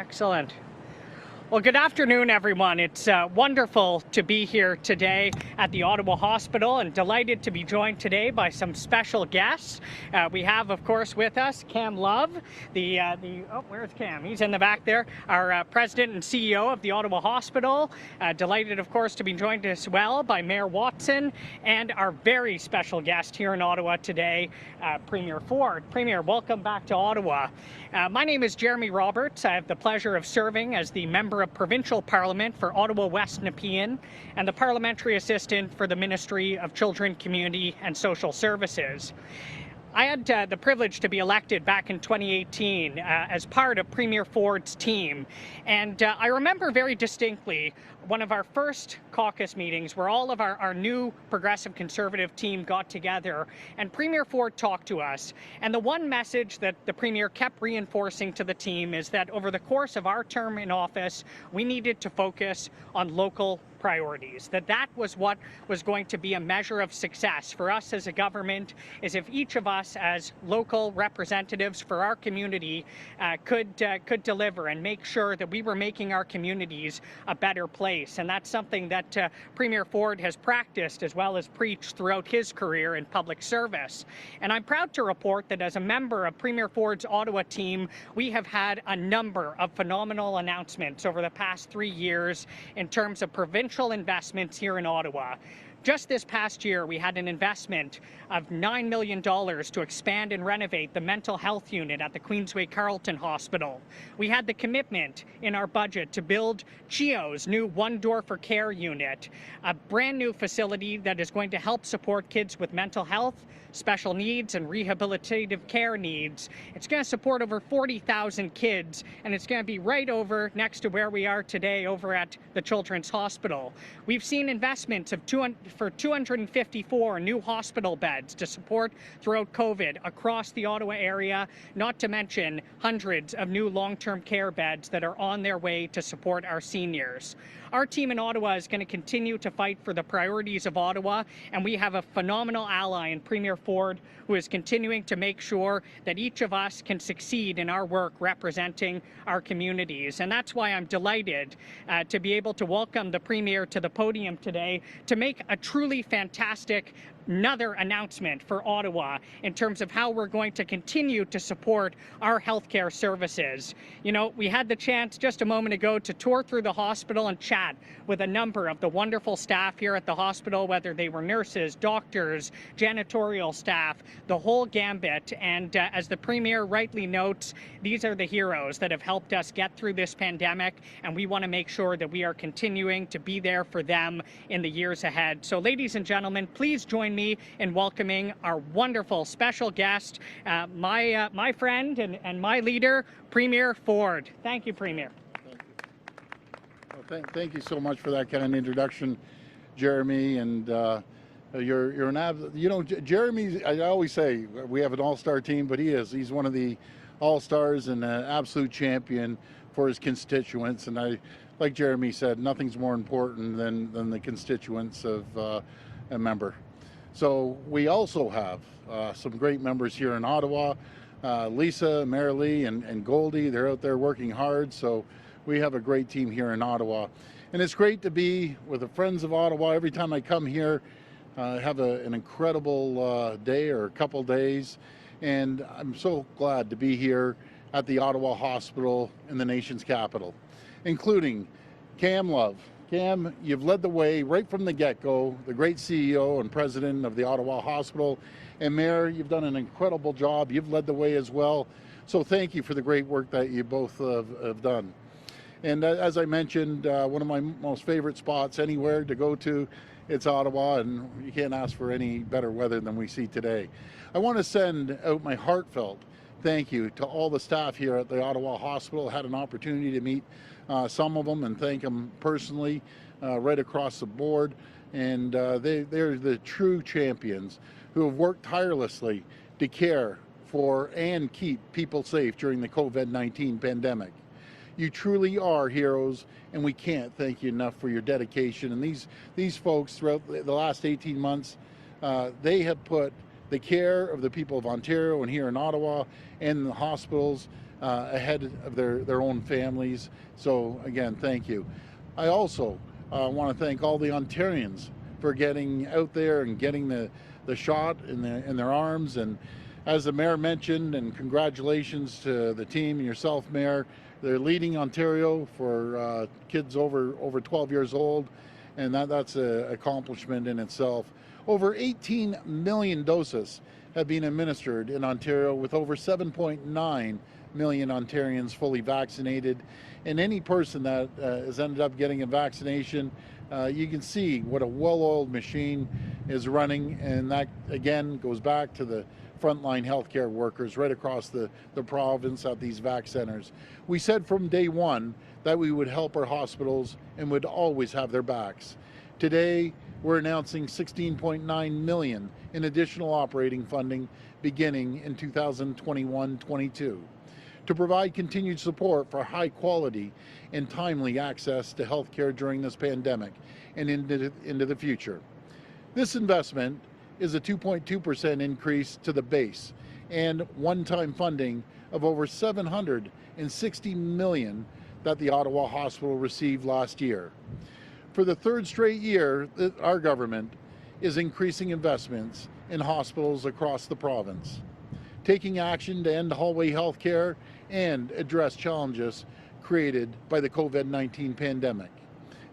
Excellent. Well, good afternoon, everyone. It's wonderful to be here today at the Ottawa Hospital and delighted to be joined today by some special guests. We have, of course, with us Cam Love, where's Cam? He's in the back there, our President and CEO of the Ottawa Hospital. Delighted, of course, to be joined as well by Mayor Watson and our very special guest here in Ottawa today, Premier Ford. Premier, welcome back to Ottawa. My name is Jeremy Roberts. I have the pleasure of serving as the Member of Provincial Parliament for Ottawa West Nepean and the Parliamentary Assistant for the Ministry of Children, Community and Social Services. I had the privilege to be elected back in 2018 as part of Premier Ford's team. And I remember very distinctly one of our first caucus meetings where all of our new Progressive Conservative team got together and Premier Ford talked to us. And the one message that the Premier kept reinforcing to the team is that over the course of our term in office, we needed to focus on local priorities, that was what was going to be a measure of success for us as a government, is if each of us as local representatives for our community could deliver and make sure that we were making our communities a better place. And that's something that Premier Ford has practiced as well as preached throughout his career in public service. And I'm proud to report that as a member of Premier Ford's Ottawa team, we have had a number of phenomenal announcements over the past 3 years in terms of provincial investments here in Ottawa. Just this past year, we had an investment of $9 million to expand and renovate the mental health unit at the Queensway Carleton Hospital. We had the commitment in our budget to build CHEO's new One Door for Care unit, a brand new facility that is going to help support kids with mental health, special needs, and rehabilitative care needs. It's going to support over 40,000 kids, and it's going to be right over next to where we are today over at the Children's Hospital. We've seen investments for 254 new hospital beds to support throughout COVID across the Ottawa area, not to mention hundreds of new long-term care beds that are on their way to support our seniors. Our team in Ottawa is going to continue to fight for the priorities of Ottawa, and we have a phenomenal ally in Premier Ford who is continuing to make sure that each of us can succeed in our work representing our communities. And that's why I'm delighted to be able to welcome the Premier to the podium today to make a truly fantastic another announcement for Ottawa in terms of how we're going to continue to support our healthcare services. You know, we had the chance just a moment ago to tour through the hospital and chat with a number of the wonderful staff here at the hospital, whether they were nurses, doctors, janitorial staff, the whole gambit. And as the Premier rightly notes, these are the heroes that have helped us get through this pandemic, and we want to make sure that we are continuing to be there for them in the years ahead. So ladies and gentlemen, please join me in welcoming our wonderful special guest, my friend and my leader, Premier Ford. Thank you, Premier. Thank you. Well, thank you so much for that kind of introduction, Jeremy. And you're an Jeremy. I always say we have an all-star team, but he's one of the all-stars and an absolute champion for his constituents. And like Jeremy said, nothing's more important than the constituents of a member. So we also have some great members here in Ottawa. Lisa, Marilee, and Goldie, they're out there working hard. So we have a great team here in Ottawa. And it's great to be with the Friends of Ottawa. Every time I come here, I have an incredible day or a couple days. And I'm so glad to be here at the Ottawa Hospital in the nation's capital, including Cam Love. Cam, you've led the way right from the get-go, the great CEO and president of the Ottawa Hospital. And Mayor, you've done an incredible job. You've led the way as well. So thank you for the great work that you both have done. And as I mentioned, one of my most favorite spots anywhere to go to, it's Ottawa, and you can't ask for any better weather than we see today. I want to send out my heartfelt thank you to all the staff here at the Ottawa Hospital. I had an opportunity to meet some of them and thank them personally right across the board. And they're the true champions who have worked tirelessly to care for and keep people safe during the COVID-19 pandemic. You truly are heroes, and we can't thank you enough for your dedication. And these folks throughout the last 18 months, they have put the care of the people of Ontario and here in Ottawa and the hospitals ahead of their own families. So again, thank you. I also want to thank all the Ontarians for getting out there and getting the shot in their arms. And as the Mayor mentioned, and congratulations to the team and yourself, Mayor, they're leading Ontario for kids over 12 years old, and that's an accomplishment in itself. Over 18 million doses have been administered in Ontario, with over 7.9 million Ontarians fully vaccinated. And any person that has ended up getting a vaccination, you can see what a well-oiled machine is running, and that again goes back to the frontline healthcare workers right across the province at these vac centers. We said from day one that we would help our hospitals and would always have their backs. Today, we're announcing $16.9 million in additional operating funding beginning in 2021-22 to provide continued support for high quality and timely access to healthcare during this pandemic and into the future. This investment is a 2.2% increase to the base and one-time funding of over $760 million that the Ottawa Hospital received last year. For the third straight year, our government is increasing investments in hospitals across the province, taking action to end hallway health care and address challenges created by the COVID-19 pandemic.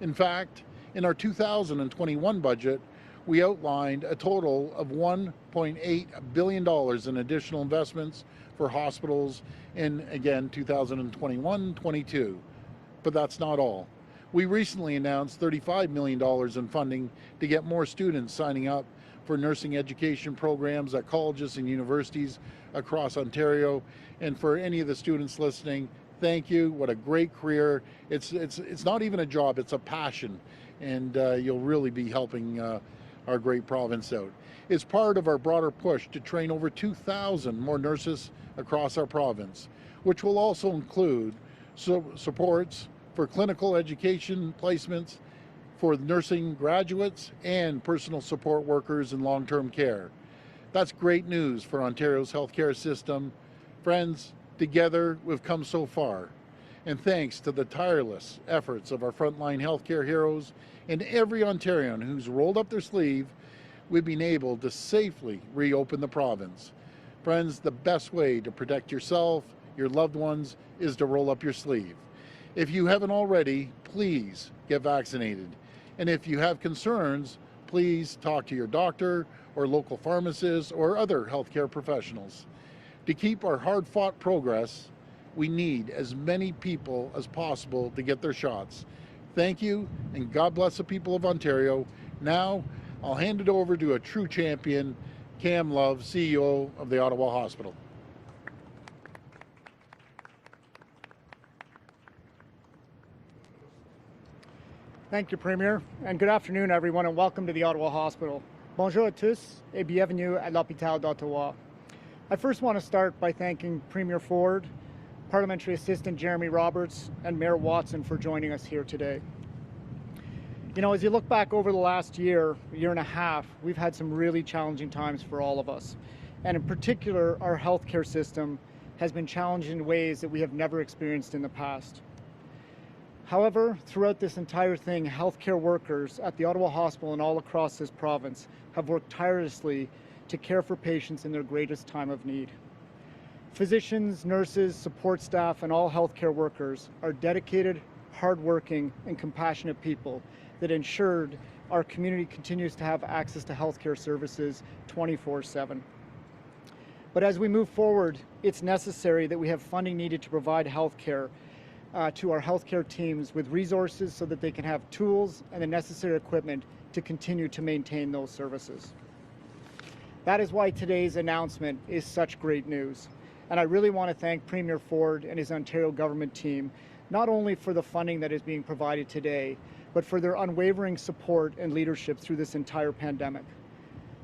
In fact, in our 2021 budget, we outlined a total of $1.8 billion in additional investments for hospitals in, again, 2021-22. But that's not all. We recently announced $35 million in funding to get more students signing up for nursing education programs at colleges and universities across Ontario. And for any of the students listening, thank you. What a great career. It's not even a job, it's a passion. And you'll really be helping our great province out. It's part of our broader push to train over 2,000 more nurses across our province, which will also include supports for clinical education placements for nursing graduates and personal support workers in long-term care. That's great news for Ontario's healthcare system. Friends, together we've come so far. And thanks to the tireless efforts of our frontline healthcare heroes and every Ontarian who's rolled up their sleeve, we've been able to safely reopen the province. Friends, the best way to protect yourself, your loved ones, is to roll up your sleeve. If you haven't already, please get vaccinated. And if you have concerns, please talk to your doctor or local pharmacist or other healthcare professionals. To keep our hard-fought progress, we need as many people as possible to get their shots. Thank you, and God bless the people of Ontario. Now, I'll hand it over to a true champion, Cam Love, CEO of the Ottawa Hospital. Thank you, Premier, and good afternoon, everyone, and welcome to the Ottawa Hospital. Bonjour à tous et bienvenue à l'hôpital d'Ottawa. I first want to start by thanking Premier Ford, Parliamentary Assistant Jeremy Roberts, and Mayor Watson for joining us here today. You know, as you look back over the last year and a half, we've had some really challenging times for all of us. And in particular, our healthcare system has been challenged in ways that we have never experienced in the past. However, throughout this entire thing, healthcare workers at the Ottawa Hospital and all across this province have worked tirelessly to care for patients in their greatest time of need. Physicians, nurses, support staff, and all healthcare workers are dedicated, hardworking, and compassionate people that ensured our community continues to have access to healthcare services 24/7. But as we move forward, it's necessary that we have funding needed to provide healthcare to our healthcare teams with resources so that they can have tools and the necessary equipment to continue to maintain those services. That is why today's announcement is such great news. And I really want to thank Premier Ford and his Ontario government team, not only for the funding that is being provided today, but for their unwavering support and leadership through this entire pandemic.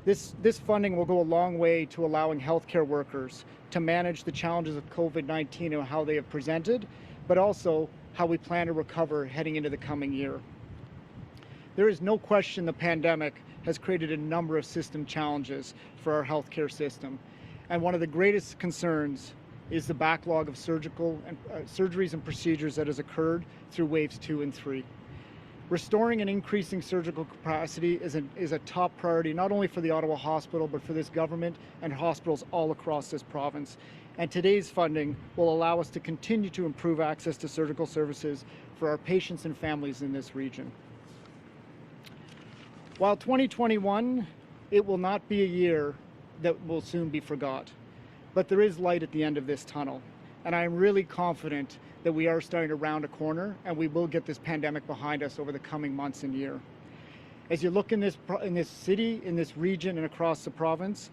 This funding will go a long way to allowing healthcare workers to manage the challenges of COVID-19 and how they have presented, but also how we plan to recover heading into the coming year. There is no question the pandemic has created a number of system challenges for our healthcare system. And one of the greatest concerns is the backlog of surgeries and procedures that has occurred through waves 2 and 3. Restoring and increasing surgical capacity is a top priority, not only for the Ottawa Hospital, but for this government and hospitals all across this province. And today's funding will allow us to continue to improve access to surgical services for our patients and families in this region. While 2021, it will not be a year that will soon be forgot, but there is light at the end of this tunnel. And I'm really confident that we are starting to round a corner and we will get this pandemic behind us over the coming months and year. As you look in this city, in this region and across the province,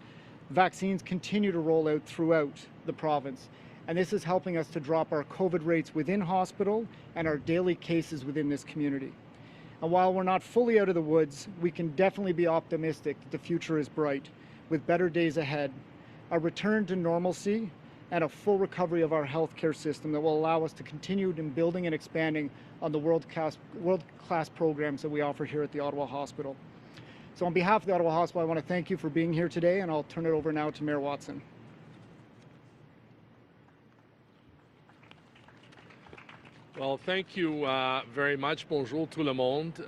vaccines continue to roll out throughout the province. And this is helping us to drop our COVID rates within hospital and our daily cases within this community. And while we're not fully out of the woods, we can definitely be optimistic that the future is bright, with better days ahead, a return to normalcy, and a full recovery of our healthcare system that will allow us to continue in building and expanding on the world-class programs that we offer here at the Ottawa Hospital. So on behalf of the Ottawa Hospital, I want to thank you for being here today, and I'll turn it over now to Mayor Watson. Well, thank you very much. Bonjour tout le monde.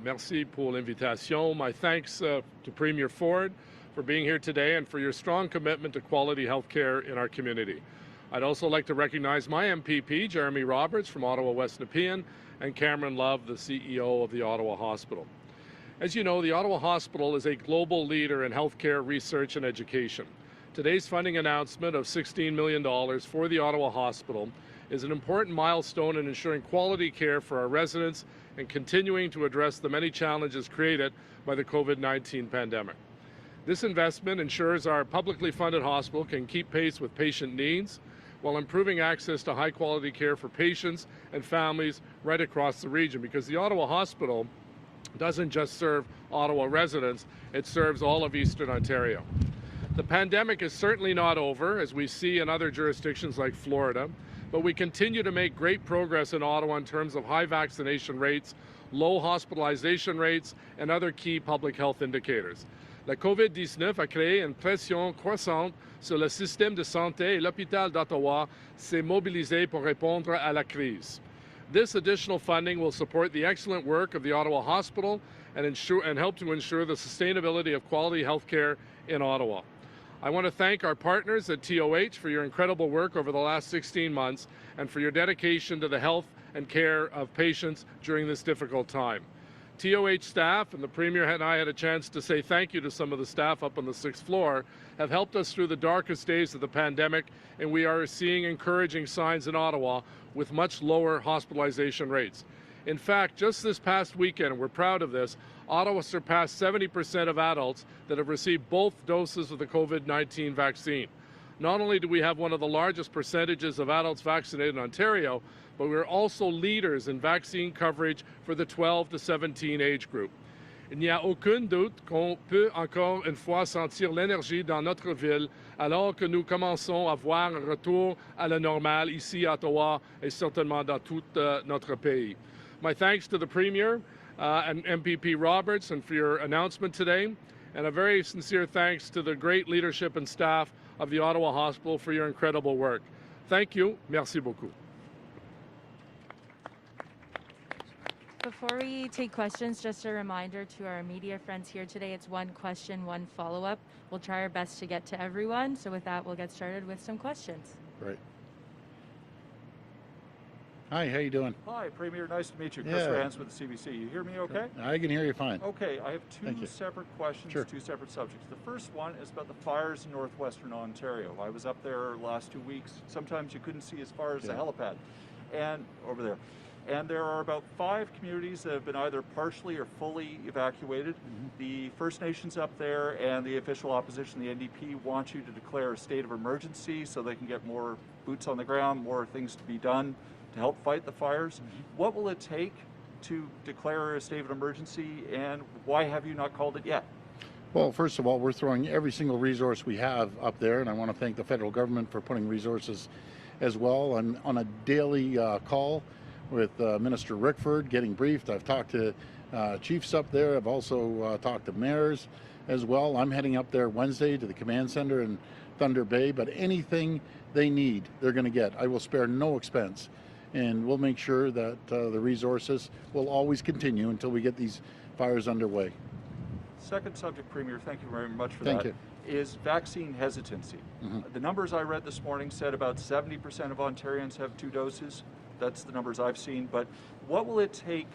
Merci pour l'invitation. My thanks to Premier Ford for being here today and for your strong commitment to quality health care in our community. I'd also like to recognize my MPP, Jeremy Roberts from Ottawa West Nepean, and Cameron Love, the CEO of the Ottawa Hospital. As you know, the Ottawa Hospital is a global leader in healthcare research and education. Today's funding announcement of $16 million for the Ottawa Hospital is an important milestone in ensuring quality care for our residents and continuing to address the many challenges created by the COVID-19 pandemic. This investment ensures our publicly funded hospital can keep pace with patient needs while improving access to high-quality care for patients and families right across the region, because the Ottawa Hospital doesn't just serve Ottawa residents, it serves all of Eastern Ontario. The pandemic is certainly not over, as we see in other jurisdictions like Florida, but we continue to make great progress in Ottawa in terms of high vaccination rates, low hospitalization rates, and other key public health indicators. La COVID-19 a créé une pression croissante sur le système de santé et l'hôpital d'Ottawa s'est mobilisé pour répondre à la crise. This additional funding will support the excellent work of the Ottawa Hospital and help to ensure the sustainability of quality health care in Ottawa. I want to thank our partners at TOH for your incredible work over the last 16 months and for your dedication to the health and care of patients during this difficult time. TOH staff, and the Premier and I had a chance to say thank you to some of the staff up on the 6th floor, have helped us through the darkest days of the pandemic, and we are seeing encouraging signs in Ottawa with much lower hospitalization rates. In fact, just this past weekend, and we're proud of this, Ottawa surpassed 70% of adults that have received both doses of the COVID-19 vaccine. Not only do we have one of the largest percentages of adults vaccinated in Ontario, but we're also leaders in vaccine coverage for the 12 to 17 age group. Il n'y a aucun doute qu'on peut encore une fois sentir l'énergie dans notre ville alors que nous commençons à voir un retour à la normale ici à Ottawa et certainement dans tout notre pays. My thanks to the Premier and MPP Roberts and for your announcement today, and a very sincere thanks to the great leadership and staff of the Ottawa Hospital for your incredible work. Thank you. Merci beaucoup. Before we take questions, just a reminder to our media friends here today, it's one question, one follow-up. We'll try our best to get to everyone. So with that, we'll get started with some questions. Great. Hi, how you doing? Hi, Premier. Nice to meet you. Chris Rance with the CBC. You hear me okay? I can hear you fine. Okay, I have two separate questions, Sure. two separate subjects. The first one is about the fires in northwestern Ontario. I was up there last 2 weeks. Sometimes you couldn't see as far as the helipad and over there. And there are about 5 communities that have been either partially or fully evacuated. The First Nations up there and the official opposition, the NDP, want you to declare a state of emergency so they can get more boots on the ground, more things to be done to help fight the fires. What will it take to declare a state of emergency, and why have you not called it yet? Well, first of all, we're throwing every single resource we have up there, and I want to thank the federal government for putting resources as well. On a daily call with Minister Rickford, getting briefed. I've talked to chiefs up there. I've also talked to mayors as well. I'm heading up there Wednesday to the command center in Thunder Bay, but anything they need, they're going to get. I will spare no expense, and we'll make sure that the resources will always continue until we get these fires underway. Second subject, Premier, thank you very much for Thank that, you. is vaccine hesitancy. The numbers I read this morning said about 70% of Ontarians have 2 doses. That's the numbers I've seen, but what will it take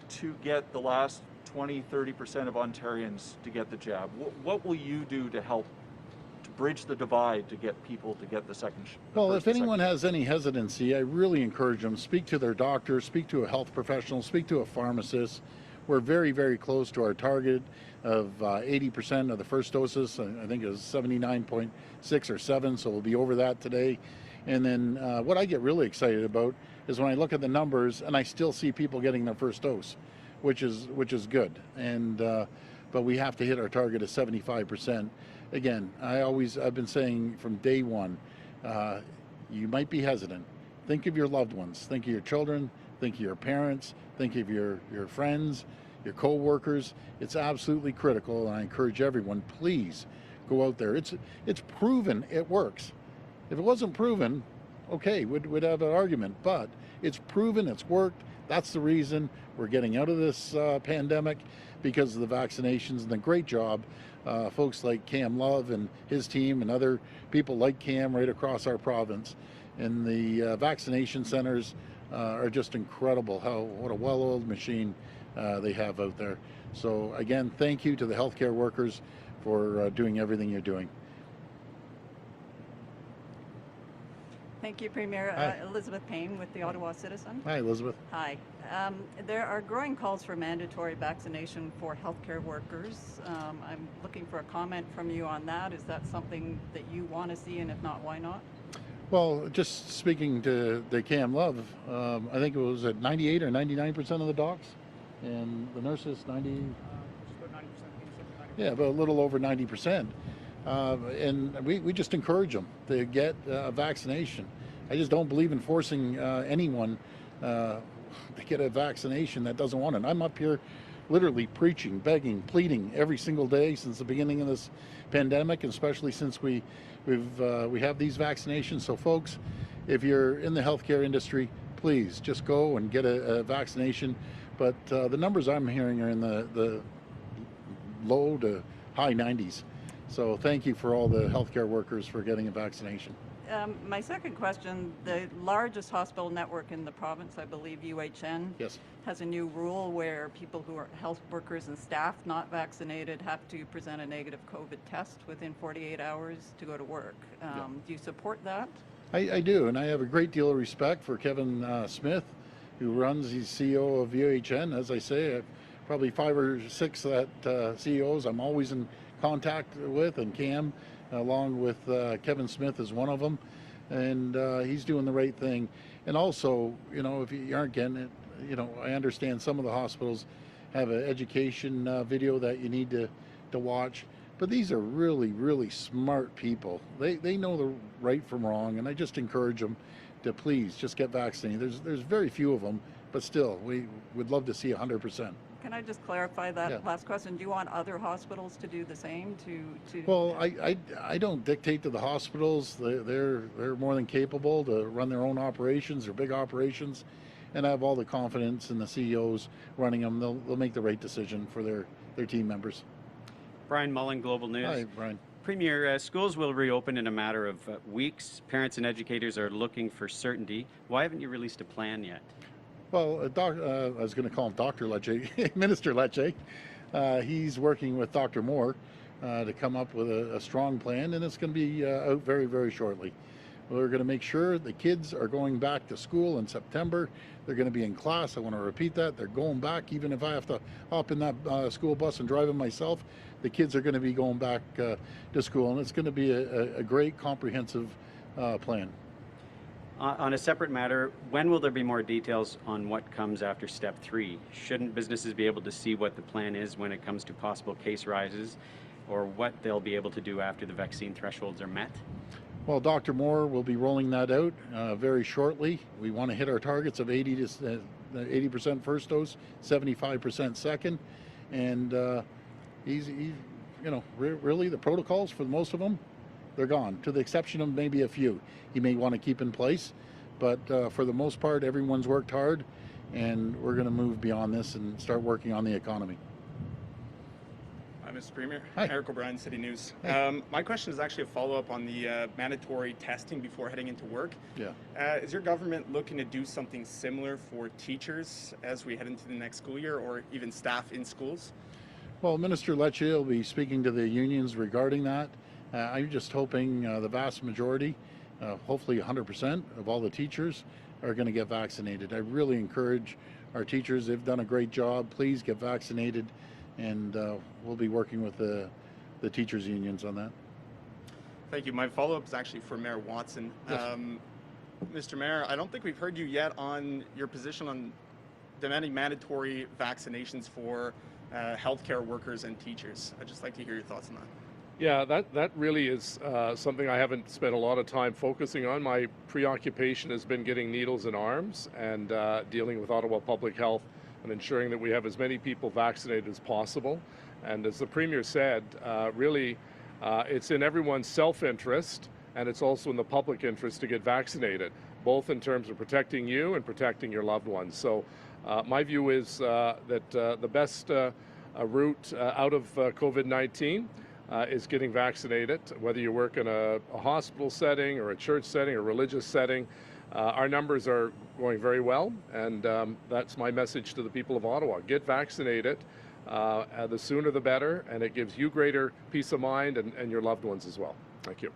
to get the last 20-30% of Ontarians to get the jab? What will you do to help to bridge the divide to get people to get the second? Well, if anyone has any hesitancy, I really encourage them, speak to their doctor, speak to a health professional, speak to a pharmacist. We're very, very close to our target of 80% of the first doses. I think it was 79.6 or 7, so we'll be over that today. And then what I get really excited about is when I look at the numbers and I still see people getting their first dose, which is good. And but we have to hit our target of 75%. Again, I've been saying from day one, you might be hesitant. Think of your loved ones. Think of your children. Think of your parents. Think of your friends, your co-workers. It's absolutely critical, and I encourage everyone, please go out there. It's proven it works. If it wasn't proven, okay, we'd have an argument, but it's proven it's worked. That's the reason we're getting out of this pandemic, because of the vaccinations and the great job folks like Cam Love and his team and other people like Cam right across our province. And the vaccination centers are just incredible. What a well-oiled machine they have out there. So again, thank you to the healthcare workers for doing everything you're doing. Thank you, Premier. Elizabeth Payne with the Ottawa Citizen. Hi, Elizabeth. Hi. There are growing calls for mandatory vaccination for healthcare workers. I'm looking for a comment from you on that. Is that something that you want to see, and if not, why not? Well, just speaking to the Cam Love, I think it was at 98 or 99% of the docs, and the nurses 90. Just about 90%, 87, 90%. Yeah, but a little over 90%. And we just encourage them to get a vaccination. I just don't believe in forcing anyone to get a vaccination that doesn't want it. I'm up here literally preaching, begging, pleading every single day since the beginning of this pandemic, and especially since we have these vaccinations. So folks, if you're in the healthcare industry, please just go and get a vaccination. But the numbers I'm hearing are in the low to high 90s. So thank you for all the healthcare workers for getting a vaccination. My second question, the largest hospital network in the province, I believe UHN, Yes. has a new rule where people who are health workers and staff not vaccinated have to present a negative COVID test within 48 hours to go to work. Do you support that? I do, and I have a great deal of respect for Kevin Smith, who runs, he's CEO of UHN. As I say, I have probably 5 or 6 of that CEOs I'm always in contact with, and Cam, along with Kevin Smith, is one of them, and he's doing the right thing. And also, you know, if you aren't getting it, you know, I understand some of the hospitals have an education video that you need to watch, but these are really, really smart people. They know the right from wrong, and I just encourage them to please just get vaccinated. There's very few of them, but still, we would love to see 100%. Can I just clarify that Yeah. last question? Do you want other hospitals to do the same? Well, I don't dictate to the hospitals. They're more than capable to run their own operations or big operations, and I have all the confidence in the CEOs running them. They'll make the right decision for their team members. Brian Mullen, Global News. Hi, Brian. Premier, schools will reopen in a matter of weeks. Parents and educators are looking for certainty. Why haven't you released a plan yet? Well, I was going to call him Dr. Lecce, Minister Lecce. He's working with Dr. Moore to come up with a strong plan, and it's going to be out very, very shortly. We're going to make sure the kids are going back to school in September. They're going to be in class. I want to repeat that. They're going back, even if I have to hop in that school bus and drive them myself. The kids are going to be going back to school, and it's going to be a great, comprehensive plan. On a separate matter, when will there be more details on what comes after step 3? Shouldn't businesses be able to see what the plan is when it comes to possible case rises, or what they'll be able to do after the vaccine thresholds are met? Well, Dr. Moore will be rolling that out very shortly. We want to hit our targets of 80 to 80% first dose, 75% second, and he's you know, really the protocols for most of them, they're gone, to the exception of maybe a few he may want to keep in place. But for the most part, everyone's worked hard, and we're going to move beyond this and start working on the economy. Hi, Mr. Premier. Hi. Eric O'Brien, City News. Hey. My question is actually a follow-up on the mandatory testing before heading into work. Yeah. Is your government looking to do something similar for teachers as we head into the next school year, or even staff in schools? Well, Minister Lecce will be speaking to the unions regarding that. I'm just hoping the vast majority, hopefully 100% of all the teachers are going to get vaccinated. I really encourage our teachers. They've done a great job. Please get vaccinated, and we'll be working with the teachers' unions on that. Thank you. My follow-up is actually for Mayor Watson. Yes. Mr. Mayor, I don't think we've heard you yet on your position on demanding mandatory vaccinations for healthcare workers and teachers. I'd just like to hear your thoughts on that. Yeah, that really is something I haven't spent a lot of time focusing on. My preoccupation has been getting needles in arms and dealing with Ottawa Public Health and ensuring that we have as many people vaccinated as possible. And as the Premier said, really it's in everyone's self-interest, and it's also in the public interest to get vaccinated, both in terms of protecting you and protecting your loved ones. So my view is that the best route out of COVID-19 is getting vaccinated, whether you work in a hospital setting or a church setting or religious setting. Our numbers are going very well, and that's my message to the people of Ottawa. Get vaccinated. The sooner the better, and it gives you greater peace of mind and your loved ones as well. Thank you.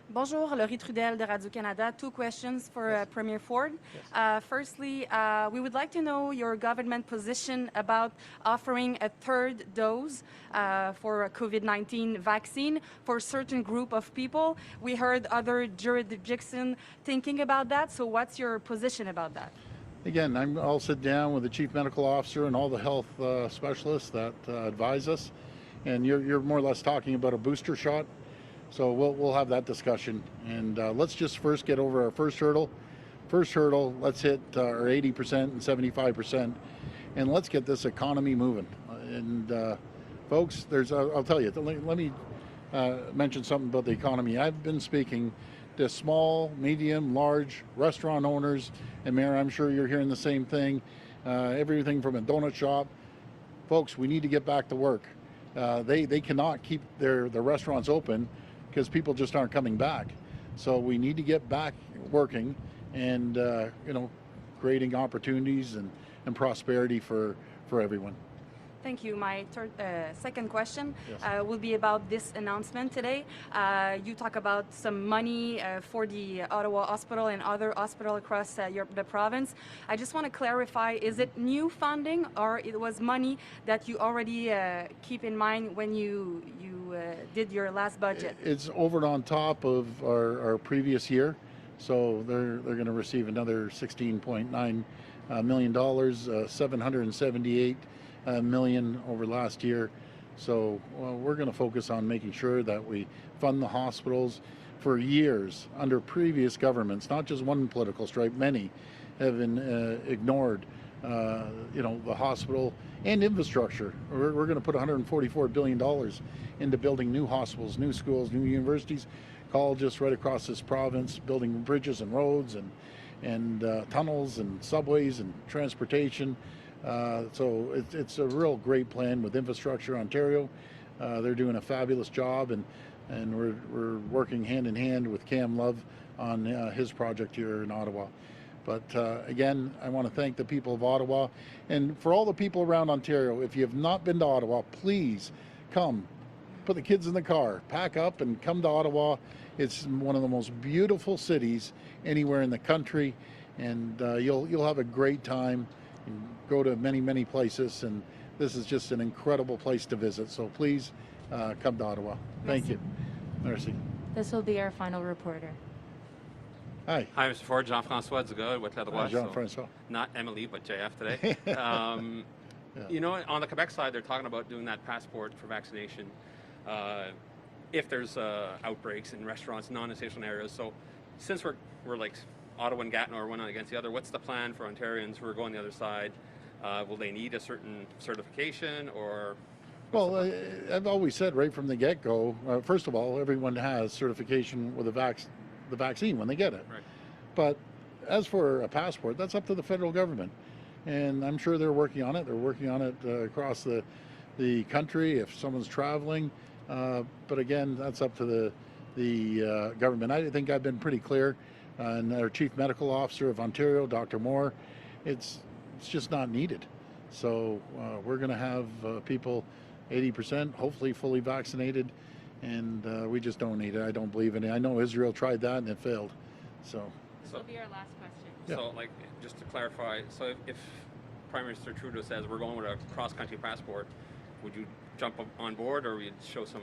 Bonjour, Laurie Trudel de Radio-Canada. Two questions for Premier Ford. Yes. Firstly, we would like to know your government position about offering a third dose for a COVID-19 vaccine for a certain group of people. We heard other jurisdictions thinking about that, so what's your position about that? Again, I'll sit down with the Chief Medical Officer and all the health specialists that advise us, and you're more or less talking about a booster shot. So we'll have that discussion, and let's just first get over our first hurdle. Let's hit our 80% and 75%, and let's get this economy moving. And folks, I'll tell you, let me mention something about the economy. I've been speaking to small, medium, large restaurant owners, and Mayor, I'm sure you're hearing the same thing. Everything from a donut shop. Folks, we need to get back to work. They cannot keep their restaurants open because people just aren't coming back. So we need to get back working and creating opportunities and prosperity for everyone. Thank you. My second question Yes. will be about this announcement today. You talk about some money for the Ottawa Hospital and other hospitals across the province. I just want to clarify, is it new funding or it was money that you already keep in mind when you did your last budget? It's over and on top of our previous year. So they're going to receive another $16.9 million, 778 million over last year. So we're going to focus on making sure that we fund the hospitals. For years under previous governments, not just one political stripe, many have been ignored the hospital and infrastructure. We're going to put $144 billion into building new hospitals, new schools, new universities, colleges right across this province, building bridges and roads and tunnels and subways and transportation. So it's a real great plan with Infrastructure Ontario. They're doing a fabulous job, and we're working hand in hand with Cam Love on his project here in Ottawa. But again, I want to thank the people of Ottawa, and for all the people around Ontario, if you have not been to Ottawa, please come. Put the kids in the car, pack up, and come to Ottawa. It's one of the most beautiful cities anywhere in the country, and you'll have a great time. And go to many places, and this is just an incredible place to visit. So please come to Ottawa. Thank you. Merci. This will be our final reporter. Hi. Hi, Mr. Ford. Jean-François Dugas with La Droite. Jean-François. So not Emily, but JF today. You know, on the Quebec side, they're talking about doing that passport for vaccination if there's outbreaks in restaurants, non-essential areas. So since we're like Ottawa and Gatineau are one against the other. What's the plan for Ontarians who are going the other side? Will they need a certain certification or? Well, I've always said right from the get-go, first of all, everyone has certification with the vaccine when they get it. Right. But as for a passport, that's up to the federal government. And I'm sure they're working on it. They're working on it across the country if someone's traveling. But again, that's up to the government. I think I've been pretty clear. And our Chief Medical Officer of Ontario, Dr. Moore, it's just not needed. So we're going to have people 80% hopefully fully vaccinated, and we just don't need it. I don't believe in it. I know Israel tried that and it failed. So This will be our last question. Yeah. So, like, just to clarify, so if Prime Minister Trudeau says we're going with a cross-country passport, would you jump on board, or would you show some?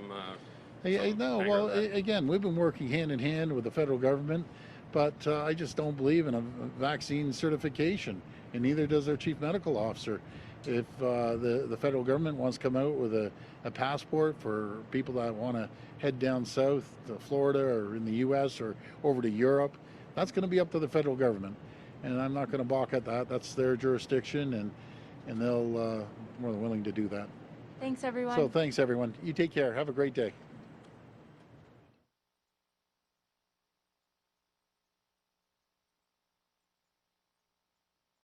No, well, again, we've been working hand in hand with the federal government, but I just don't believe in a vaccine certification, and neither does our Chief Medical Officer. If the federal government wants to come out with a passport for people that want to head down south to Florida or in the U.S. or over to Europe, that's going to be up to the federal government. And I'm not going to balk at that. That's their jurisdiction, and they'll more than willing to do that. Thanks, everyone. So thanks, everyone. You take care. Have a great day.